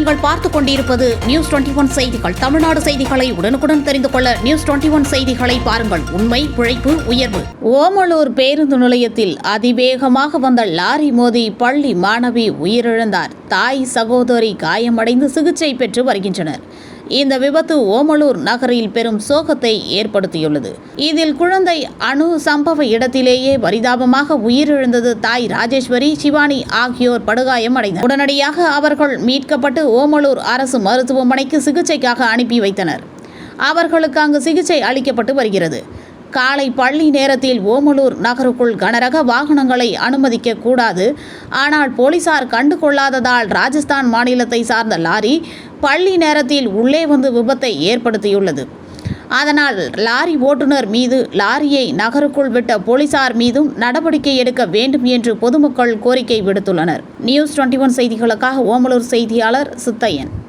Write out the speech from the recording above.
நீங்கள் பார்த்துக் கொண்டிருப்பது நியூஸ் 21 செய்திகள். தமிழ்நாடு செய்திகளை உடனுக்குடன் தெரிந்து கொள்ள நியூஸ் 21 செய்திகளை பாருங்கள். உண்மை, உழைப்பு, உயர்வு. ஓமலூர் பேருந்து நிலையத்தில் அதிவேகமாக வந்த லாரி மோதி பள்ளி மாணவி உயிரிழந்தார். தாய், சகோதரி காயமடைந்து சிகிச்சை பெற்று வருகின்றனர். இந்த விபத்து ஓமலூர் நகரில் பெரும் சோகத்தை ஏற்படுத்தியுள்ளது. இதில் குழந்தை அனு சம்பவ இடத்திலேயே பரிதாபமாக உயிரிழந்தது. தாய் ராஜேஸ்வரி, சிவானி ஆகியோர் படுகாயமடைந்தனர். உடனடியாக அவர்கள் மீட்கப்பட்டு ஓமலூர் அரசு மருத்துவமனைக்கு சிகிச்சைக்காக அனுப்பி வைத்தனர். அவர்களுக்கு அங்கு சிகிச்சை அளிக்கப்பட்டு வருகிறது. காலை பள்ளி நேரத்தில் ஓமலூர் நகருக்குள் கனரக வாகனங்களை அனுமதிக்க கூடாது. ஆனால் போலீசார் கண்டுகொள்ளாததால் ராஜஸ்தான் மாநிலத்தை சார்ந்த லாரி பள்ளி நேரத்தில் உள்ளே வந்து விபத்தை ஏற்படுத்தியுள்ளது. அதனால் லாரி ஓட்டுநர் மீது, லாரியை நகருக்குள் விட்ட போலீசார் மீதும் நடவடிக்கை எடுக்க வேண்டும் என்று பொதுமக்கள் கோரிக்கை விடுத்துள்ளனர். நியூஸ் 21 செய்திகளுக்காக ஓமலூர் செய்தியாளர் சித்தையன்.